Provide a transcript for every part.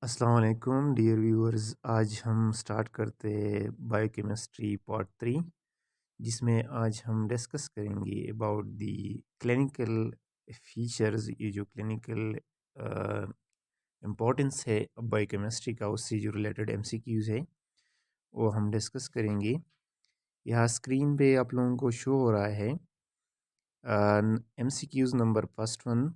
अस्सलाम वालेकुम dear viewers. आज हम स्टार्ट करते हैं बायोकेमिस्ट्री पार्ट 3, जिसमें आज हम डिस्कस करेंगे अबाउट द क्लिनिकल फीचर्स। ये जो क्लिनिकल इम्पोर्टेंस है बायोकेमिस्ट्री का, उससे जो रिलेटेड एमसीक्यूज़ है वो हम डिस्कस करेंगे। यहाँ स्क्रीन पे आप लोगों को शो हो रहा है MCQs number first one.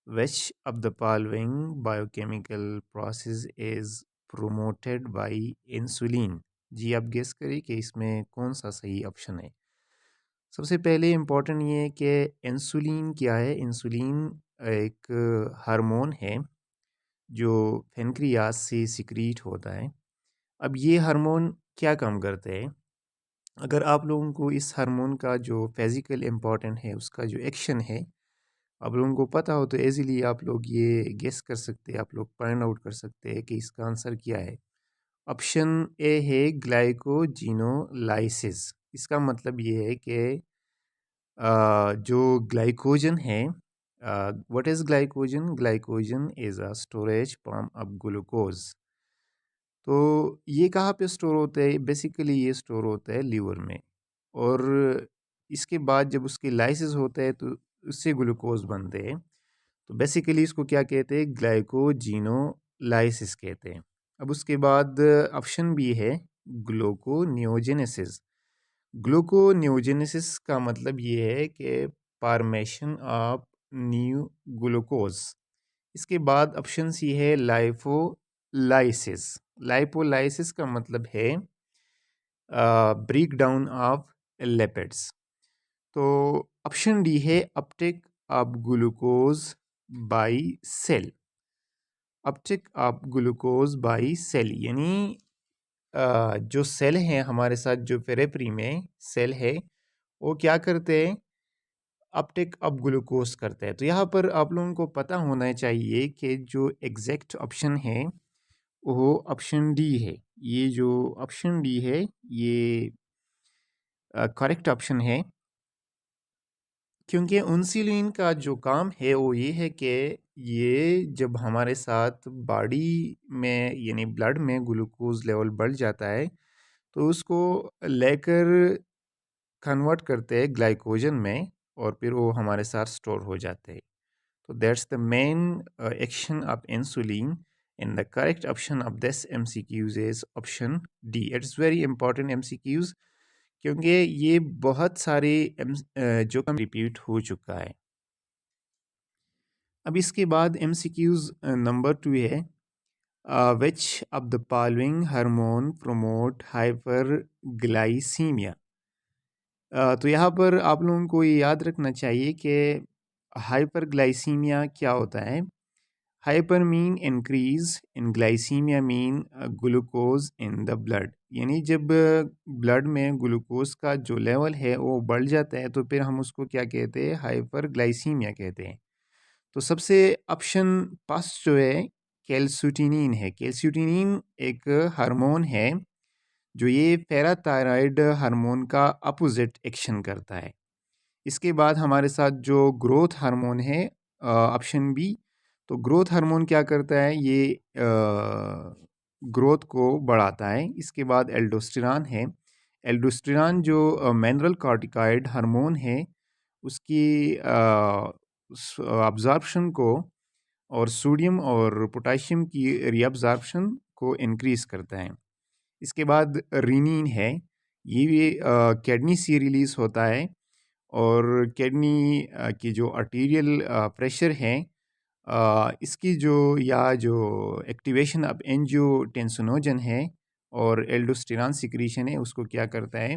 Which of the following biochemical process is promoted by insulin? जी आप गेस करिए कि इसमें कौन सा सही ऑप्शन है। सबसे पहले इम्पोर्टेंट ये है कि इंसुलिन क्या है। इंसुलिन एक हार्मोन है जो पेनक्रियास से सिक्रीट होता है। अब ये हार्मोन क्या काम करते हैं? अगर आप लोगों को इस हार्मोन का जो फिजिकल इम्पोर्टेंट है, उसका जो एक्शन है, आप लोगों को पता हो तो इजीली आप लोग ये गेस कर सकते हैं, आप लोग फाइंड आउट कर सकते हैं कि इसका आंसर क्या है। ऑप्शन ए है ग्लाइकोजिनोलाइसिस। इसका मतलब ये है कि जो ग्लाइकोजन है, what is glycogen? Glycogen is a storage form of glucose. तो ये कहाँ पे स्टोर होता है? बेसिकली ये स्टोर होता है लीवर में, और इसके बाद जब उसकी लाइसिस होता है तो उससे ग्लूकोज बनते हैं। तो बेसिकली इसको क्या कहते हैं? ग्लाइकोजिनोलाइसिस कहते हैं। अब उसके बाद ऑप्शन बी है ग्लूकोनियोजेनेसिस। ग्लूकोनियोजेनेसिस का मतलब ये है कि फॉर्मेशन ऑफ न्यू ग्लूकोज। इसके बाद ऑप्शन सी है लाइपोलाइसिस। लाइपोलाइसिस का मतलब है ब्रेक डाउन ऑफ लिपिड्स। तो ऑप्शन डी है uptake of glucose by cell. Uptake of glucose by cell यानी जो सेल हैं हमारे साथ, जो पेरिफेरी में सेल है, वो क्या करते हैं? अपटेक ऑफ ग्लूकोज करते हैं। तो यहाँ पर आप लोगों को पता होना चाहिए कि जो एग्जैक्ट ऑप्शन है वो ऑप्शन डी है। ये जो ऑप्शन डी है ये करेक्ट ऑप्शन है, क्योंकि इंसुलिन का जो काम है वो ये है कि ये जब हमारे साथ बॉडी में यानी ब्लड में ग्लूकोज लेवल बढ़ जाता है तो उसको लेकर कन्वर्ट करते हैं ग्लाइकोजन में, और फिर वो हमारे साथ स्टोर हो जाते हैं। तो that's the main action of insulin, and the correct option of this MCQs is option D. It's very important MCQs, क्योंकि ये बहुत सारे जो कम रिपीट हो चुका है। अब इसके बाद एमसीक्यूज नंबर 2 है which of the following hormone promote hyperglycaemia. तो यहाँ पर आप लोगों को ये याद रखना चाहिए कि हाइपरग्लाइसीमिया क्या होता है। Hyper mean increase in, glycaemia mean glucose in the blood. यानी जब ब्लड में ग्लूकोज का जो लेवल है वो बढ़ जाता है तो फिर हम उसको क्या कहते हैं? हाइपरग्लाइसीमिया कहते हैं। तो सबसे ऑप्शन फर्स्ट जो है कैल्सिटोनिन है। कैल्सिटोनिन एक हार्मोन है जो ये पैराथायराइड हार्मोन का अपोजिट एक्शन करता है। इसके बाद हमारे साथ जो ग्रोथ हार्मोन है, ऑप्शन बी। तो ग्रोथ हार्मोन क्या करता है? ये ग्रोथ को बढ़ाता है। इसके बाद एल्डोस्टेरॉन है। एल्डोस्टेरॉन जो मिनरल कॉर्टिकॉइड हार्मोन है, उसकी अब्जॉर्प्शन को और सोडियम और पोटेशियम की रीअब्जॉर्प्शन को इंक्रीज करता है। इसके बाद रीनिन है। ये भी किडनी से रिलीज होता है, और किडनी की जो आर्टीरियल प्रेशर है, इसकी जो एक्टिवेशन ऑफ एंजियोटेंसिनोजन है और एल्डोस्टेरॉन सिक्रीशन है, उसको क्या करता है?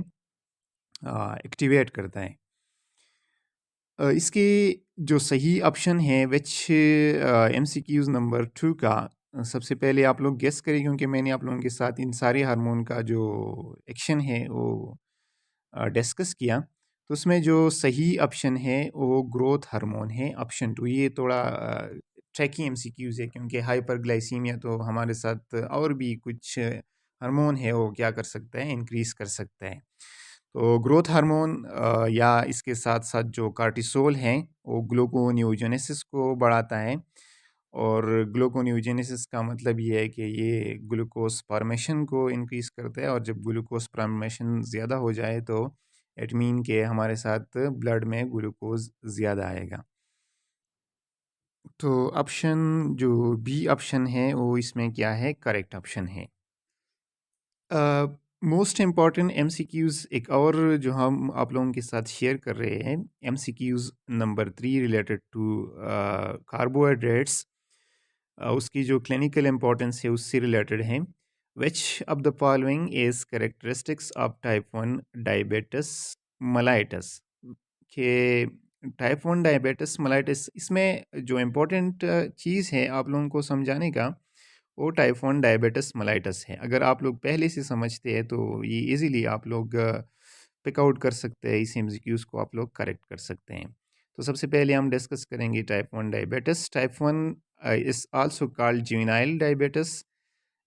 एक्टिवेट करता है। इसके जो सही ऑप्शन है विच एमसीक्यूज नंबर 2 का, सबसे पहले आप लोग गेस करें, क्योंकि मैंने आप लोगों के साथ इन सारे हार्मोन का जो एक्शन है वो डिस्कस किया। तो उसमें जो सही ऑप्शन है वो ग्रोथ हार्मोन है, ऑप्शन 2। ये थोड़ा ट्रैकी एमसीक्यूज है, क्योंकि हाइपरग्लाइसीमिया तो हमारे साथ और भी कुछ हार्मोन है वो क्या कर सकता है? इंक्रीज कर सकता है। तो ग्रोथ हार्मोन या इसके साथ साथ जो कार्टिसोल हैं वो ग्लूकोनियोजेनेसिस को बढ़ाता है, और ग्लूकोन्यूजेनेसिस का मतलब ये है कि ये ग्लूकोज फॉर्मेशन को इंक्रीज़ करता है, और जब ग्लूकोज फॉर्मेशन ज़्यादा हो जाए तो इट मीन के हमारे साथ ब्लड में ग्लूकोज ज़्यादा आएगा। तो ऑप्शन जो बी ऑप्शन है वो इसमें क्या है, करेक्ट ऑप्शन है। मोस्ट इम्पॉर्टेंट एमसीक्यूज़ एक और जो हम आप लोगों के साथ शेयर कर रहे हैं, MCQs number 3 related to carbohydrates, उसकी जो क्लिनिकल इम्पोर्टेंस है उससे रिलेटेड है। Which of the following is characteristics of type 1 diabetes mellitus, के टाइप 1 डायबिटिस मलाइटिस, इसमें जो इम्पोर्टेंट चीज़ है आप लोगों को समझाने का, वो टाइप 1 डायबिटिस मलाइटस है। अगर आप लोग पहले से समझते हैं तो ये इजीली आप लोग पिक आउट कर सकते हैं, इस एमसीक्यूज़ को आप लोग करेक्ट कर सकते हैं। तो सबसे पहले हम डिस्कस करेंगे type 1 diabetes. Type 1 is also called juvenile diabetes,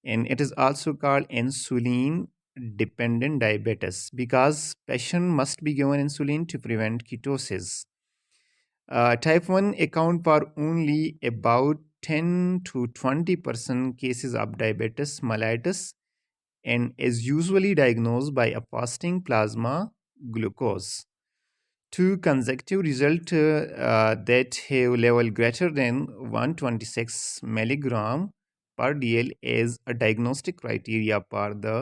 and it is also called insulin dependent diabetes because patient must be given insulin to prevent ketosis. Type 1 account for only about 10 to 20% cases of diabetes mellitus and is usually diagnosed by a fasting plasma glucose. Two consecutive results that have level greater than 126 milligram per dl is a diagnostic criteria for the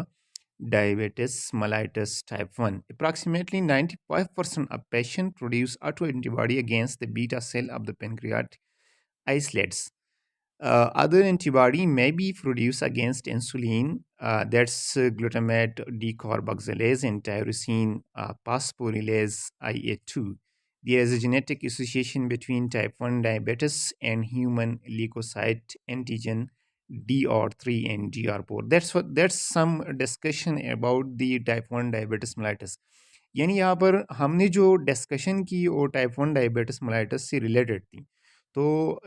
diabetes mellitus type 1. Approximately 95% of patients produce autoantibody against the beta cell of the pancreatic isolates. Other antibody may be produced against insulin, that's glutamate decarboxylase and tyrosine phosphorylase IA2. There is a genetic association between type 1 diabetes and human leukocyte antigen DR3 and DR4. That's some discussion about the type 1 diabetes mellitus. यानी यहाँ पर हमने जो discussion की वो type 1 diabetes mellitus से related थी। तो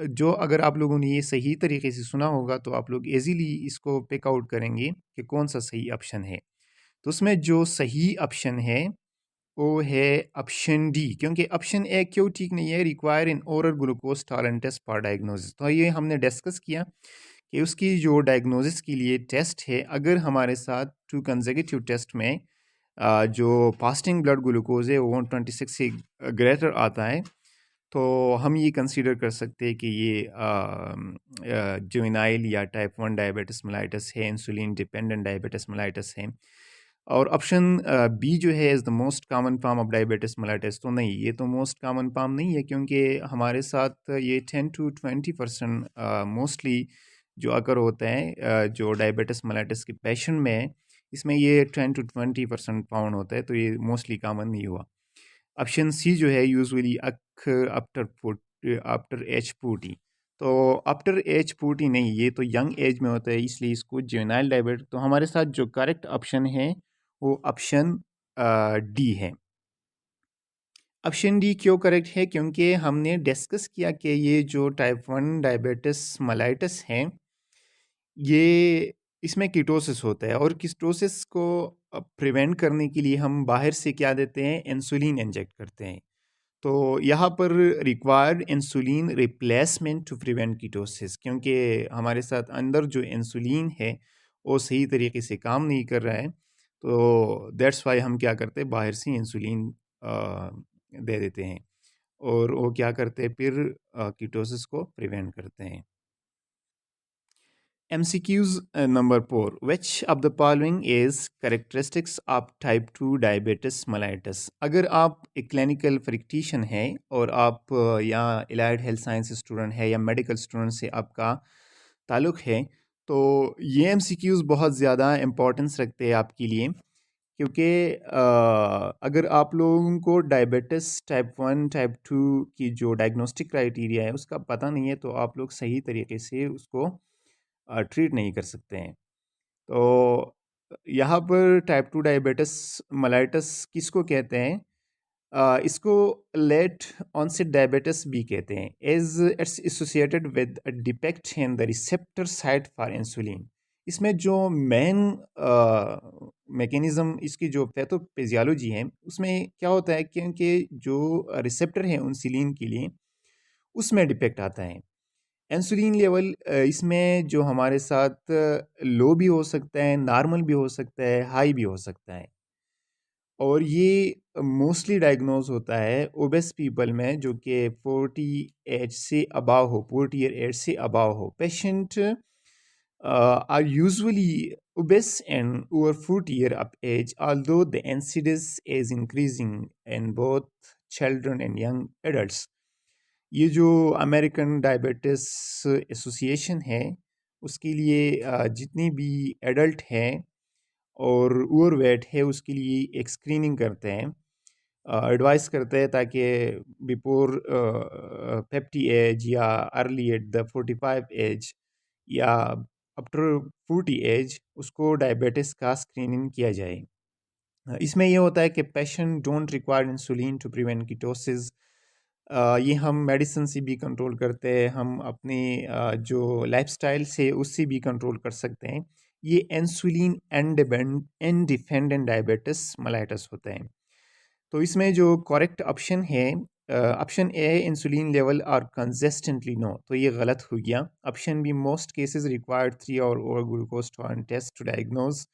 जो अगर आप लोगों ने ये सही तरीके से सुना होगा तो आप लोग इजीली इसको पिक आउट करेंगे कि कौन सा सही ऑप्शन है। तो उसमें जो सही ऑप्शन है वो है ऑप्शन डी, क्योंकि ऑप्शन ए क्यों ठीक नहीं है, require in oral glucose tolerant test for diagnosis. तो ये हमने डिस्कस किया कि उसकी जो डायग्नोसिस के लिए टेस्ट है, अगर हमारे साथ 2 कंसेक्यूटिव टेस्ट में जो फास्टिंग ब्लड ग्लूकोज है वो 126 से ग्रेटर आता है, तो हम ये कंसीडर कर सकते हैं कि ये जुवेनाइल या टाइप 1 डायबिटिस मेलाइटस है, इंसुलिन डिपेंडेंट डायबिटिस मेलाइटस है। और ऑप्शन बी जो है is the most common form of diabetes mellitus, तो नहीं, ये तो मोस्ट कॉमन फॉर्म नहीं है, क्योंकि हमारे साथ ये 10 to 20% मोस्टली जो अगर होते हैं जो डायबिटिस मेलाइटस के पेशेंट में है, इसमें ये 10 to 20% फाउंड होता है, तो ये मोस्टली कॉमन नहीं हुआ। ऑप्शन सी जो है यूजुअली आफ्टर एज 40, तो आफ्टर एज 40 नहीं, ये तो यंग एज में होता है, इसलिए इसको जुवेनाइल डायबिटिस। तो हमारे साथ जो करेक्ट ऑप्शन है वो ऑप्शन डी है। ऑप्शन डी क्यों करेक्ट है, क्योंकि हमने डिस्कस किया कि ये जो टाइप 1 डायबिटिस मेलाइटस है, ये इसमें कीटोसिस होता है, और कीटोसिस को प्रिवेंट करने के लिए हम बाहर से क्या देते हैं, इंसुलिन इंजेक्ट करते हैं। तो यहाँ पर required insulin replacement to prevent ketosis, क्योंकि हमारे साथ अंदर जो इंसुलिन है वो सही तरीके से काम नहीं कर रहा है, तो दैट्स वाई हम क्या करते हैं, बाहर से इंसुलिन दे देते हैं, और वो क्या करते हैं फिर कीटोसिस को प्रिवेंट करते हैं। MCQs number 4. Which of the following is characteristics of type 2 diabetes mellitus? अगर आप एक क्लिनिकल प्रैक्टिशन है और आप या एलाइड हेल्थ साइंस स्टूडेंट है या मेडिकल स्टूडेंट से आपका ताल्लुक़ है, तो ये MCQs बहुत ज़्यादा इम्पोर्टेंस रखते हैं आपके लिए, क्योंकि अगर आप लोगों को डायबिटिस टाइप 1 टाइप 2 की जो डायग्नोस्टिक क्राइटेरिया है उसका पता नहीं है, तो आप लोग सही तरीके से उसको ट्रीट नहीं कर सकते हैं। तो यहाँ पर टाइप 2 डायबिटिस मेलाइटस किसको कहते हैं? इसको लेट ऑनसेट डायबिटिस भी कहते हैं, as it's associated with a defect in the receptor site for insulin. इसमें जो मेन मैकेनिज्म, इसकी जो पैथोफिजियोलॉजी है, उसमें क्या होता है, क्योंकि जो रिसेप्टर है इंसुलिन के लिए उसमें डिफेक्ट आता है। इंसुलिन लेवल इसमें जो हमारे साथ लो भी हो सकता है, नॉर्मल भी हो सकता है, हाई भी हो सकता है। और ये मोस्टली डायग्नोज होता है ओबेस पीपल में जो कि 40 एज से अबाव हो, 40 ईयर एज से अबाव हो। Patient are usually obese and over 40 year of age, although the incidence is increasing in both children and young adults. ये जो अमेरिकन डायबिटिस एसोसिएशन है उसके लिए जितनी भी एडल्ट हैं और ओवरवेट है उसके लिए एक स्क्रीनिंग करते हैं, एडवाइस करते हैं ताकि बिफोर 50 एज या अर्ली एट द 45 एज या आफ्टर 40 एज उसको डायबिटिस का स्क्रीनिंग किया जाए। इसमें ये होता है कि patient don't require insulin to prevent ketosis. ये हम मेडिसिन से भी कंट्रोल करते हैं, हम अपने जो लाइफस्टाइल से उससे भी कंट्रोल कर सकते हैं। ये इंसुलिन इंडिपेंडेंट डायबिटिस मेलाइटस होता है। तो इसमें जो करेक्ट ऑप्शन है, option A insulin level are consistently no, तो ये गलत हो गया। Option B most cases required 3 और glucose tone test to diagnose.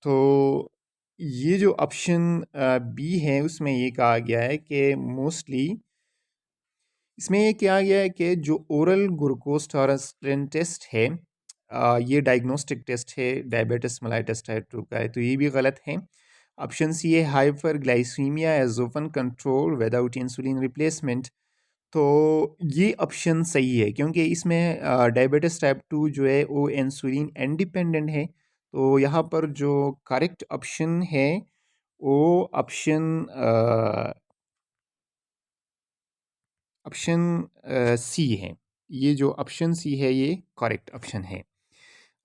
तो ये जो ऑप्शन बी है उसमें ये कहा गया है कि मोस्टली इसमें ये किया गया है कि जो ओरल ग्लूकोज टॉलरेंस टेस्ट है, ये डायग्नोस्टिक टेस्ट है डायबिटिस मेलाइटस टाइप 2 का है, तो ये भी गलत है। ऑप्शन सी है hyper glycaemia as open control without insulin replacement, तो ये ऑप्शन सही है क्योंकि इसमें डायबिटिस टाइप 2 जो है वो इंसुलिन इंडिपेंडेंट है। तो यहाँ पर जो करेक्ट ऑप्शन है वो ऑप्शन ऑप्शन सी है। ये जो ऑप्शन सी है ये करेक्ट ऑप्शन है।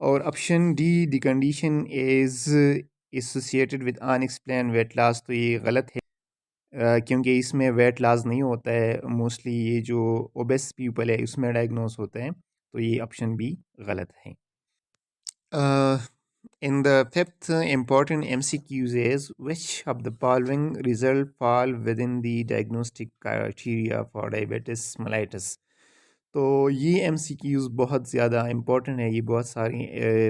और option D the condition is associated with unexplained weight loss, तो ये गलत है क्योंकि इसमें वेट लॉस नहीं होता है। मोस्टली ये जो ओबेस पीपल है उसमें डायग्नोस होता है, तो ये ऑप्शन बी गलत है। In the fifth important MCQs is which of the following result fall within the diagnostic criteria for diabetes mellitus? तो ये MCQs बहुत ज़्यादा इम्पोर्टेंट है, ये बहुत सारी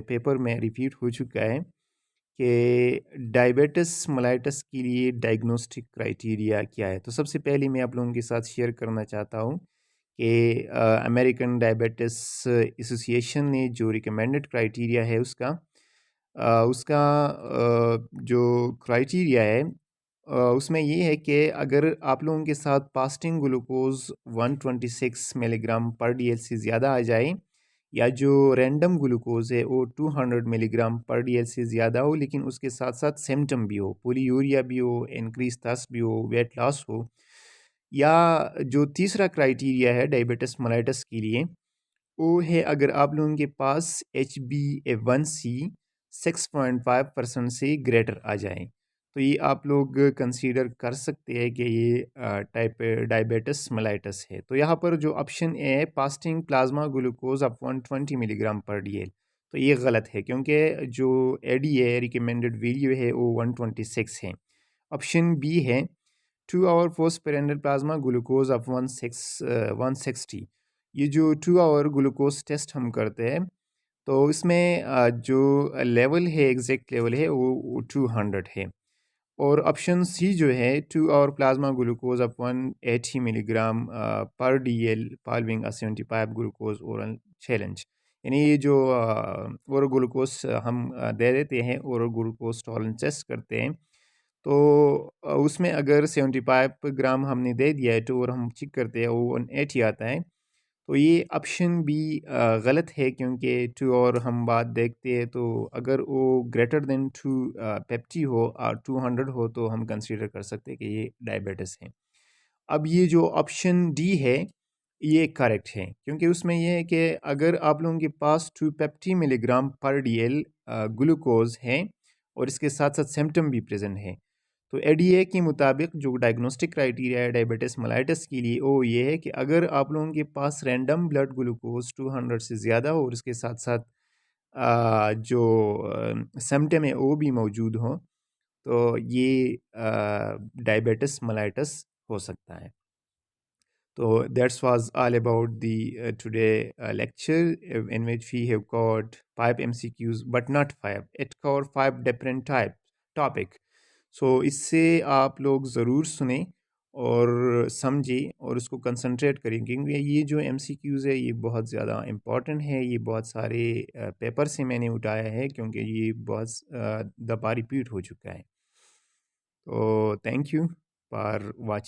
पेपर में रिपीट हो चुका है कि डायबिटिस मेलाइटस के लिए डायग्नोस्टिक क्राइटेरिया क्या है। तो सबसे पहले मैं आप लोगों के साथ शेयर करना चाहता हूँ कि अमेरिकन डायबिटिस एसोसिएशन ने जो रिकमेंडेड क्राइटेरिया है उसका जो क्राइटेरिया है उसमें ये है कि अगर आप लोगों के साथ fasting glucose 126 milligram per DL से ज़्यादा आ जाए या जो रैंडम ग्लूकोज है वो 200 मिलीग्राम पर डीएल से ज़्यादा हो लेकिन उसके साथ साथ सिम्टम भी हो, पोलीयूरिया भी हो, इंक्रीज थर्स्ट भी हो, वेट लॉस हो, या जो तीसरा क्राइटेरिया है डायबिटिस मेलाइटस के लिए वो है अगर आप लोगों के पास HbA1c 6.5% से ग्रेटर आ जाए, तो ये आप लोग कंसीडर कर सकते हैं कि ये टाइप डायबिटिस मेलाइटस है। तो यहाँ पर जो ऑप्शन ए है fasting plasma glucose of 120 milligram per DL, तो ये गलत है क्योंकि जो एडीए रिकमेंडेड वैल्यू है वो 126 है। ऑप्शन बी है 2 hour post parental plasma glucose of 160। ये जो 2 आवर ग्लूकोज टेस्ट हम करते हैं तो इसमें जो लेवल है एग्जैक्ट लेवल है वो 200 है। और ऑप्शन सी जो है 2 hour plasma glucose of 180 milligram per dL following 75 glucose oral challenge, यानी ये जो ओरल ग्लूकोज हम दे देते हैं, ओरल ग्लूकोज टॉलरेंस टेस्ट करते हैं, तो उसमें अगर 75 ग्राम हमने दे दिया है तो और हम चेक करते हैं वो 180 आता है, तो ये ऑप्शन भी गलत है क्योंकि 2 और हम बात देखते हैं तो अगर वो ग्रेटर देन 2 पेप्टी हो और 200 हो तो हम कंसीडर कर सकते हैं कि ये डायबिटिस है। अब ये जो ऑप्शन डी है ये करेक्ट है क्योंकि उसमें ये है कि अगर आप लोगों के पास 250 मिलीग्राम पर डीएल ग्लूकोज है और इसके साथ साथ सिम्टम भी प्रेजेंट है, तो एडीए के मुताबिक जो डायग्नोस्टिक क्राइटेरिया है डायबिटिस मेलाइटस के लिए वो ये है कि अगर आप लोगों के पास रैंडम ब्लड ग्लूकोज 200 से ज़्यादा हो और इसके साथ साथ जो सिम्टम है वो भी मौजूद हो तो ये डायबिटिस मेलाइटस हो सकता है। So that was all about the today lecture in which we have got 5 MCQs, but not five. It covered 5 different type topic. So इससे आप लोग ज़रूर सुने और समझें और उसको कंसंट्रेट करें, क्योंकि ये जो MCQs है ये बहुत ज़्यादा इम्पोर्टेंट है। ये बहुत सारे पेपर से मैंने उठाया है, क्योंकि ये बहुत दफ़ा रिपीट हो चुका है। तो थैंक यू फॉर वाचिंग।